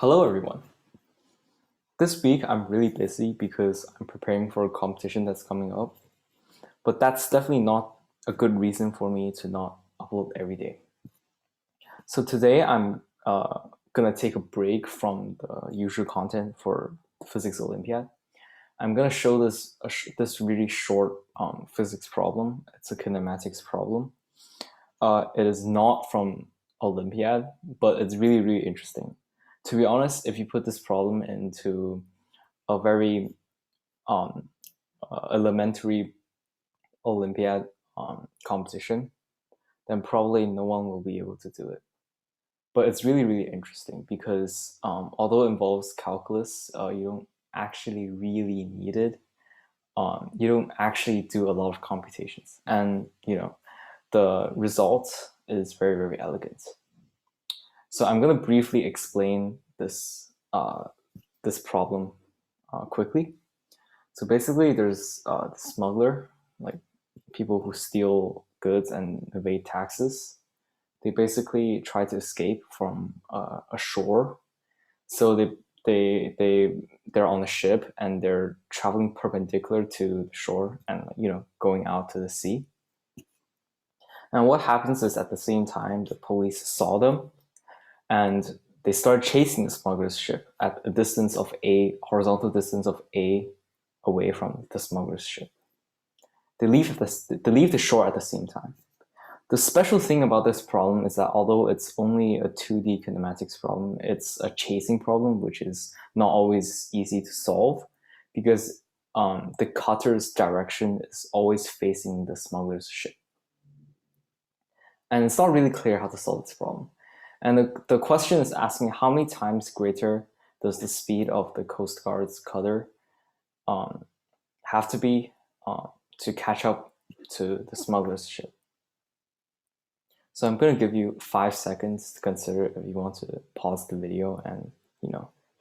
Hello everyone. This week I'm really busy because I'm preparing for a competition that's coming up, but that's definitely not a good reason for me to not upload every day. So today I'm gonna take a break from the usual content for the Physics Olympiad. I'm gonna show this really short physics problem. It's a kinematics problem. It is not from Olympiad, but it's really interesting. To be honest, if you put this problem into a very um, elementary Olympiad competition, then probably no one will be able to do it. But it's really interesting because although it involves calculus, you don't actually really need it. You don't actually do a lot of computations, and the result is very elegant. So I'm going to briefly explain this problem quickly. So basically, there's the smuggler, like people who steal goods and evade taxes. They basically try to escape from a shore. So they're on a ship and they're traveling perpendicular to the shore and going out to the sea. And what happens is at the same time the police saw them and they started chasing the smuggler's ship at a distance of a horizontal distance of a away from the smuggler's ship. They leave the shore at the same time. The special thing about this problem is that although it's only a 2D kinematics problem, it's a chasing problem, which is not always easy to solve because the cutter's direction is always facing the smuggler's ship. And it's not really clear how to solve this problem. And the question is asking how many times greater does the speed of the Coast Guard's cutter have to be to catch up to the smuggler's ship. So I'm going to give you 5 seconds to consider if you want to pause the video and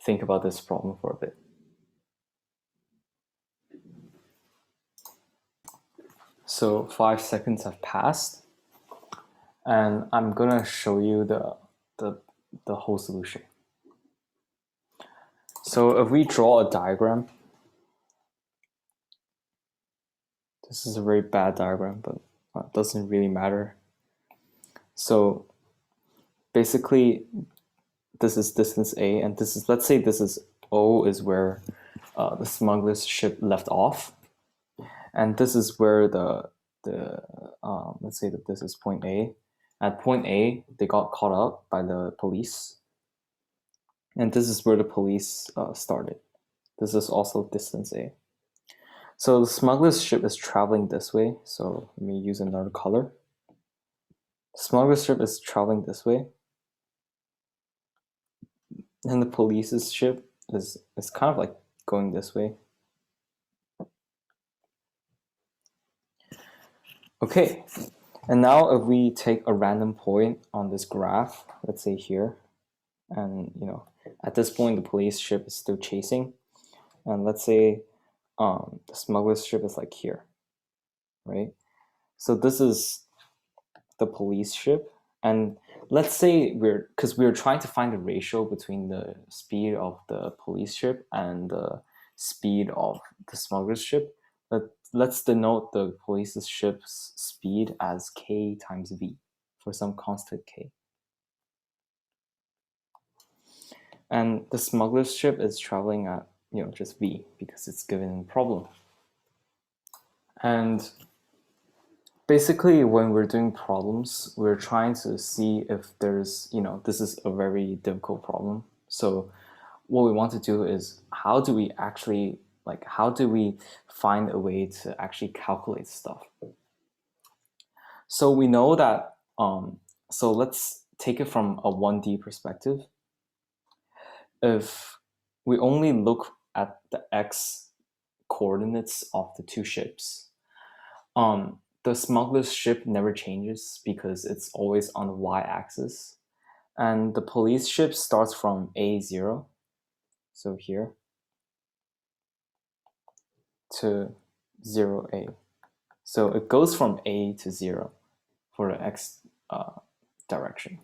think about this problem for a bit. So 5 seconds have passed, and I'm going to show you the whole solution. So if we draw a diagram, this is a very bad diagram, but it doesn't really matter. So basically, this is distance A, and this is, let's say this is O is where the smuggler's ship left off, and this is where let's say that this is point A. At point A, they got caught up by the police, and this is where the police started. This is also distance A. So the smuggler's ship is traveling this way, so let me use another color. Smuggler's ship is traveling this way, and the police's ship is kind of like going this way. Okay, and now if we take a random point on this graph, let's say here, and at this point the police ship is still chasing, and let's say the smuggler's ship is like here, right? So this is the police ship, and let's say we're trying to find the ratio between the speed of the police ship and the speed of the smuggler's ship. Let's denote the police's ship's speed as k times v for some constant k. And the smuggler's ship is traveling at just v because it's given in the problem. And basically, when we're doing problems, we're trying to see if there's, this is a very difficult problem. So what we want to do is how do we find a way to actually calculate stuff? So we know that, so let's take it from a 1D perspective. If we only look at the x coordinates of the two ships, the smuggler's ship never changes because it's always on the y-axis. And the police ship starts from A0, so here, to 0A. So it goes from A to 0 for the x direction.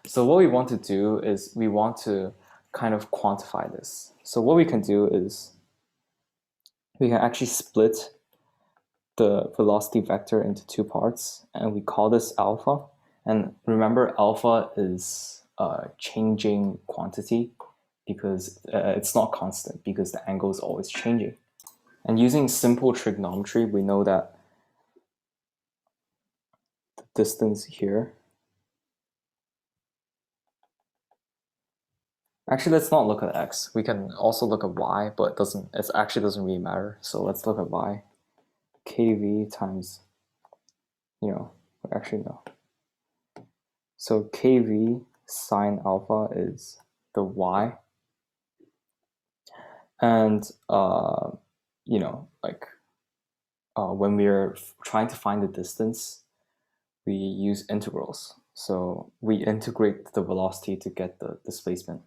So what we want to do is we want to kind of quantify this. So what we can do is we can actually split the velocity vector into two parts, and we call this alpha. And remember, alpha is a changing quantity because it's not constant, because the angle is always changing. And using simple trigonometry, we know that the distance here. Actually, let's not look at x. We can also look at y, but it actually doesn't really matter. So let's look at y. Kv times, actually no. So Kv sine alpha is the y. And, when we're trying to find the distance, we use integrals. So we integrate the velocity to get the displacement.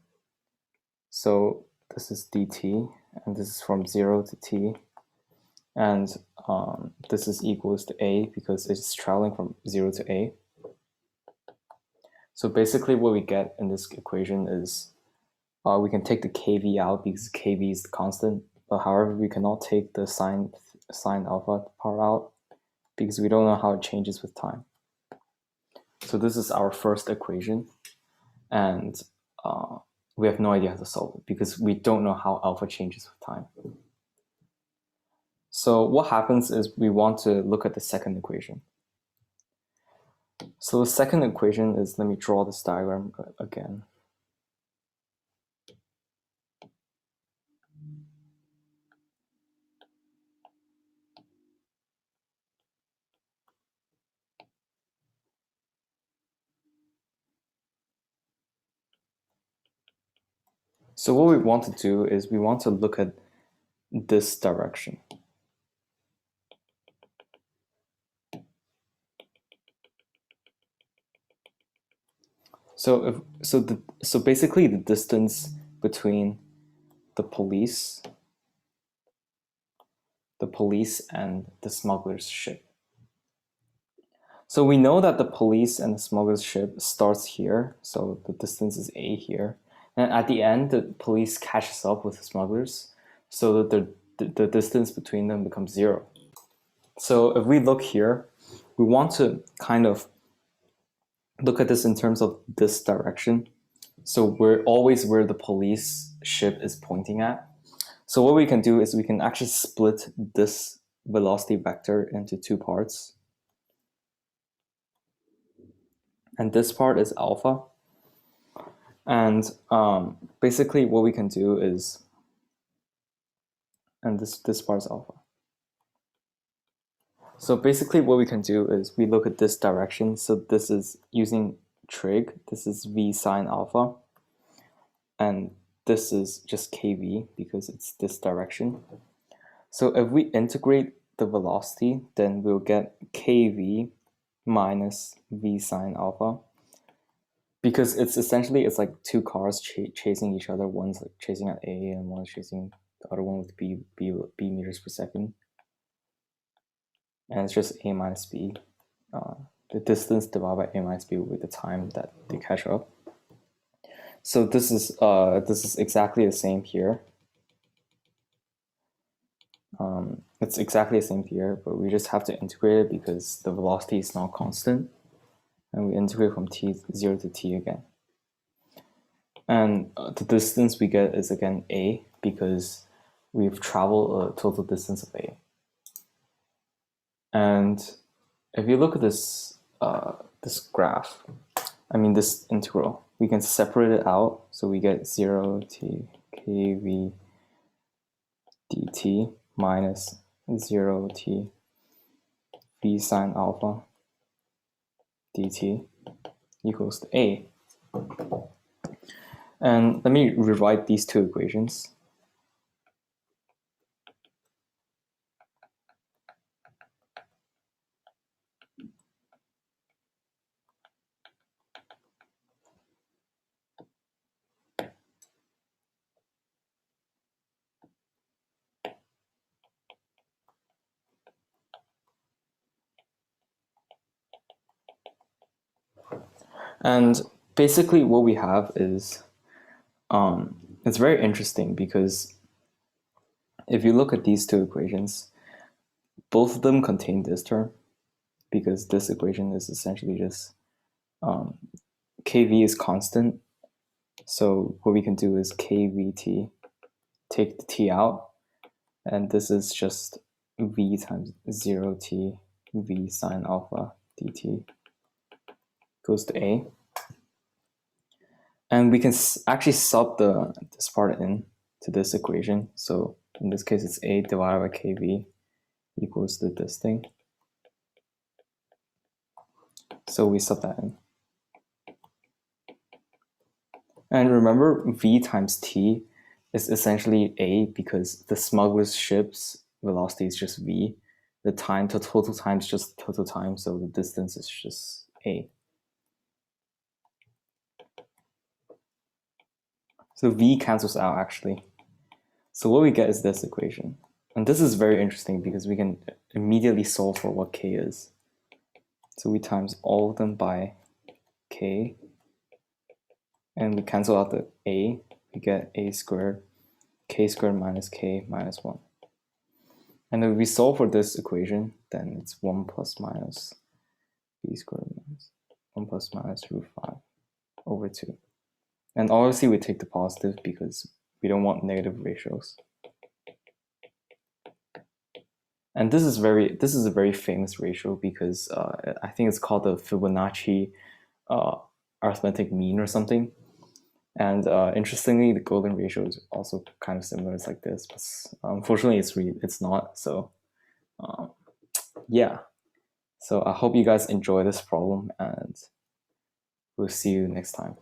So this is dt, and this is from 0 to t. And this is equals to a because it's traveling from 0 to a. So basically what we get in this equation is we can take the kv out because kv is the constant, but however we cannot take the sine alpha part out because we don't know how it changes with time. So this is our first equation, and we have no idea how to solve it because we don't know how alpha changes with time. So what happens is we want to look at the second equation. So the second equation is, let me draw this diagram again. So what we want to do is we want to look at this direction. So basically the distance between the police and the smuggler's ship. So we know that the police and the smuggler's ship starts here, so the distance is a here. And at the end, the police catches up with the smugglers, so that the distance between them becomes 0. So if we look here, we want to kind of look at this in terms of this direction. So we're always where the police ship is pointing at. So what we can do is we can actually split this velocity vector into two parts. And this part is alpha. And basically what we can do is, and this part is alpha. So basically what we can do is we look at this direction. So this is using trig, this is v sine alpha. And this is just kv because it's this direction. So if we integrate the velocity, then we'll get kv minus v sine alpha, because it's like two cars chasing each other. One's like chasing at a and one's chasing the other one with b meters per second, and it's just a minus b. The distance divided by a minus b will be the time that they catch up. So this is exactly the same here. It's exactly the same here, but we just have to integrate it because the velocity is not constant. And we integrate from t0 to t again. And the distance we get is again a because we've traveled a total distance of a. And if you look at this this graph, this integral, we can separate it out. So we get 0 t kv dt minus 0 t v sine alpha dt equals to a. And let me rewrite these two equations. And basically what we have is it's very interesting because if you look at these two equations, both of them contain this term because this equation is essentially just kv is constant. So what we can do is kvt, take the t out, and this is just v times 0t v sine alpha dt goes to a. And we can actually sub this part in to this equation. So in this case, it's a divided by kv equals to this thing. So we sub that in. And remember, v times t is essentially a because the smuggler's ship's velocity is just v. The time to total time is just total time, so the distance is just a. So v cancels out actually. So what we get is this equation. And this is very interesting because we can immediately solve for what k is. So we times all of them by k, and we cancel out the a, we get a squared, k squared minus k minus 1. And if we solve for this equation, then it's 1 plus minus b squared minus 1 plus minus root 5 over 2. And obviously we take the positive because we don't want negative ratios. And this is a very famous ratio because I think it's called the Fibonacci arithmetic mean or something. And interestingly, the golden ratio is also kind of similar. It's like this, but unfortunately, it's not. So yeah. So I hope you guys enjoy this problem, and we'll see you next time.